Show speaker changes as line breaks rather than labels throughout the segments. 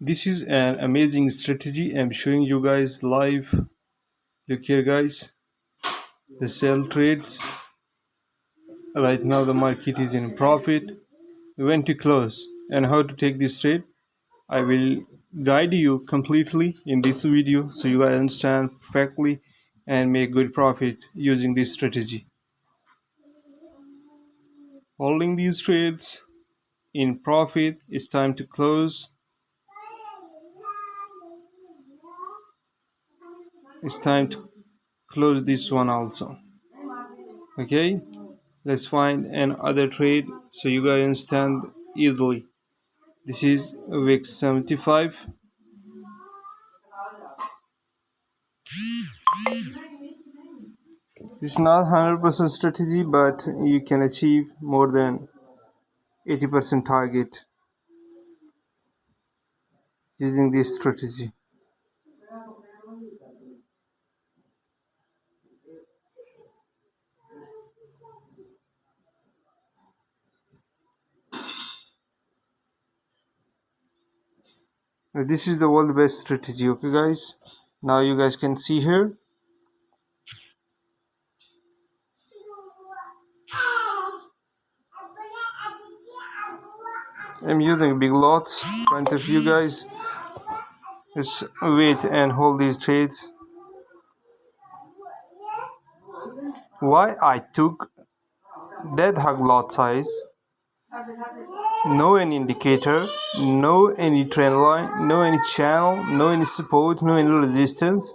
This is an amazing strategy. I'm showing you guys live. Look here, guys. The sell trades. Right now, the market is in profit. When to close and how to take this trade, I will guide you completely in this video so you guys understand perfectly and make good profit using this strategy. Holding these trades in profit, it's time to close. It's time to close this one also. Okay, let's find another trade so you guys understand easily. This is VIX 75. This is not 100% strategy, but you can achieve more than 80% target using this strategy. This is the world best strategy. Okay, guys, now you guys can see here. I'm using big lots in front of you guys. Let's wait and hold these trades. Why I took that hug lot size? No any indicator, no any trend line, no any channel, no any support, no any resistance.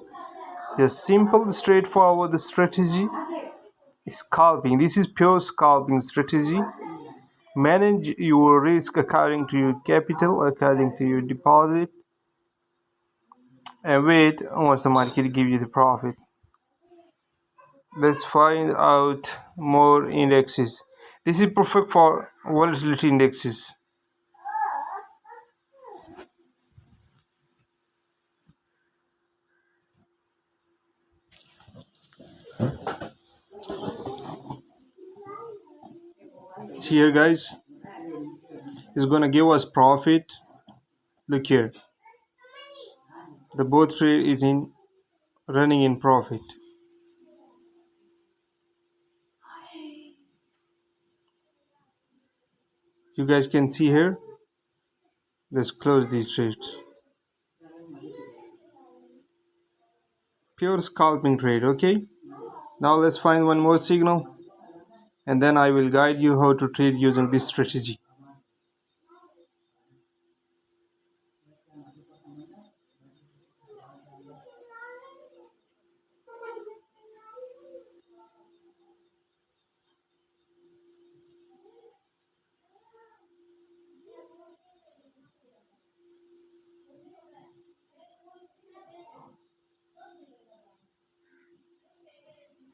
Just simple, straightforward strategy. Scalping. This is pure scalping strategy. Manage your risk according to your capital, according to your deposit, and wait once the market gives you the profit. Let's find out more indexes. This is perfect for volatility indexes. Here, guys, is gonna give us profit. Look here, the both trade is in running in profit. You guys can see here. Let's close these trades. Pure scalping trade. Okay, now let's find one more signal and then I will guide you how to trade using this strategy.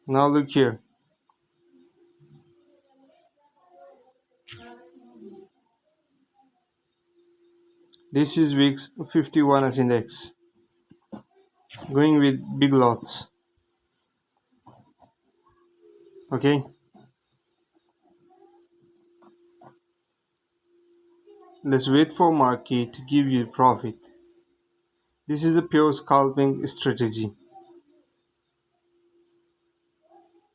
Now look here. This is VIX 51 as index. Going with big lots. Okay. Let's wait for market to give you profit. This is a pure scalping strategy.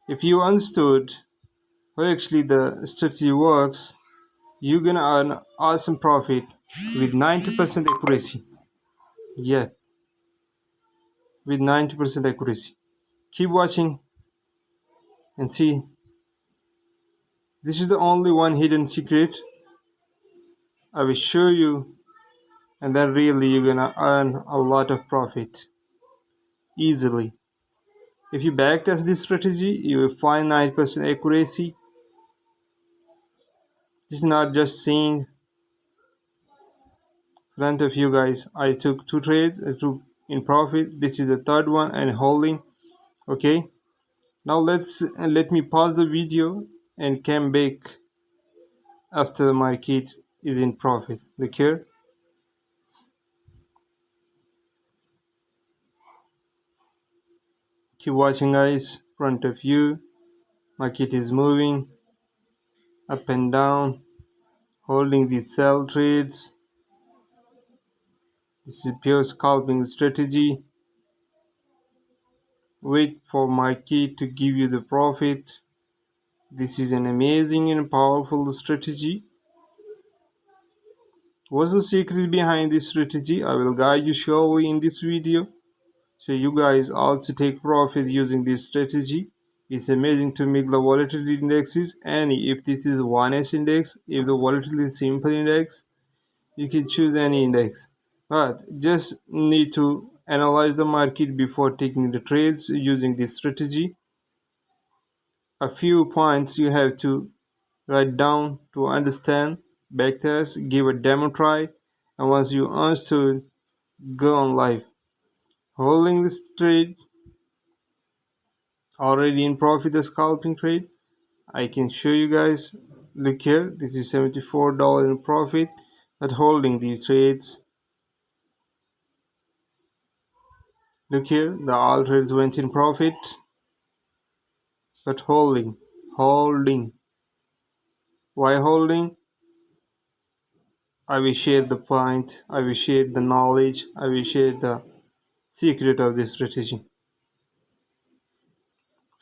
If you understood how actually the strategy works, you're gonna earn awesome profit with 90% accuracy. Yeah, with 90% accuracy. Keep watching and see. This is the only one hidden secret I will show you, and then really you're gonna earn a lot of profit easily. If you backtest this strategy, you will find 9% accuracy. This is not just saying front of you guys. I took two trades, I took in profit. This is the third one and holding. Okay, now let me pause the video and come back after the market is in profit. Look here. Keep watching, guys. Front of you, market is moving up and down, holding these sell trades. This is pure scalping strategy. Wait for market to give you the profit. This is an amazing and powerful strategy. What's the secret behind this strategy? I will guide you surely in this video. So you guys also take profit using this strategy. It's amazing to make the volatility indexes any. If this is 1S index, if the volatility is simple index, you can choose any index. But just need to analyze the market before taking the trades using this strategy. A few points you have to write down to understand. Backtest, give a demo try, and once you understood, go on live. Holding this trade already in profit, the scalping trade. I can show you guys. Look here, this is $74 in profit, but holding these trades. Look here, the all trades went in profit, but holding. Why holding? I will share the point, I will share the knowledge, I will share the secret of this strategy.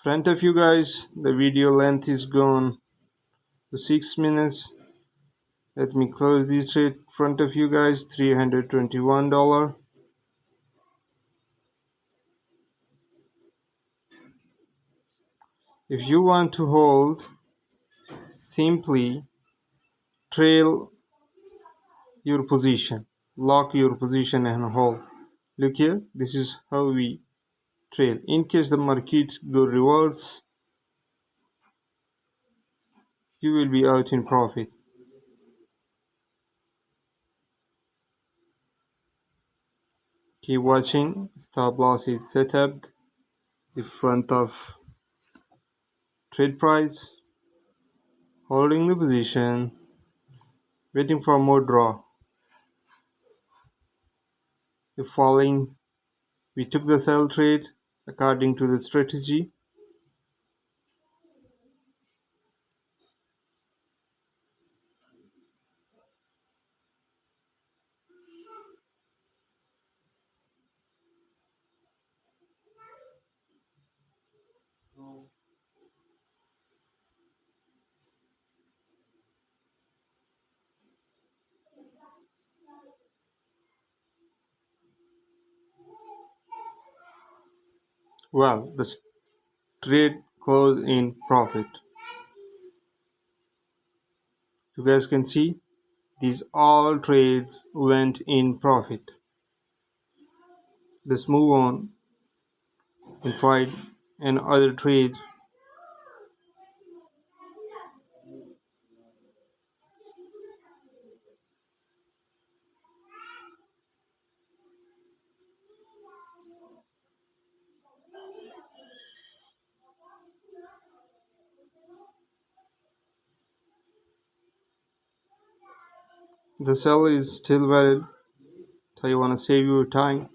Front of you guys, the video length is gone to 6 minutes. Let me close this trade. Front of you guys, $321. If you want to hold, simply trail your position, lock your position and hold. Look here, this is how we trail. In case the market go reverse, you will be out in profit. Keep watching. Stop loss is set up. The front of trade price, holding the position, waiting for more draw. The falling, we took the sell trade according to the strategy. Well, the trade closed in profit. You guys can see these all trades went in profit. Let's move on and find another trade. The sell is still valid, so you want to save your time.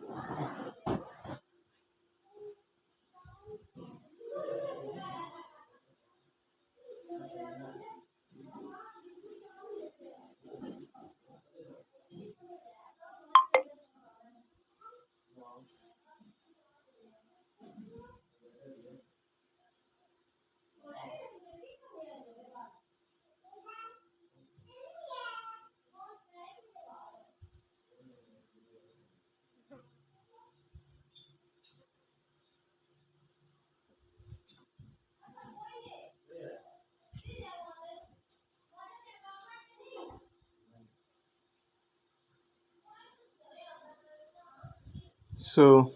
So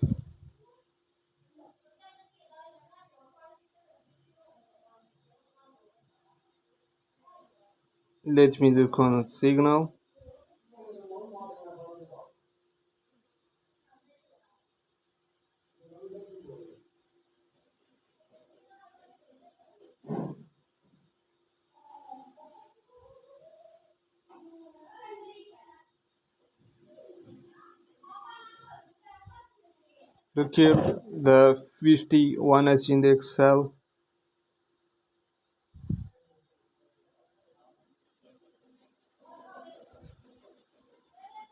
let me look on signal. Look here, the 51S index sell.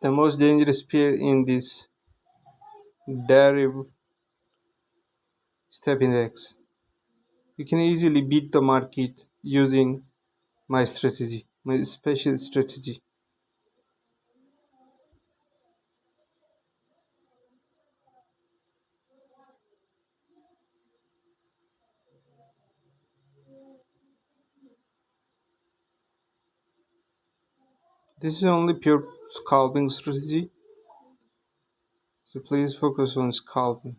the most dangerous pair in this derivative step index. You can easily beat the market using my special strategy. This is only pure scalping strategy, so please focus on scalping.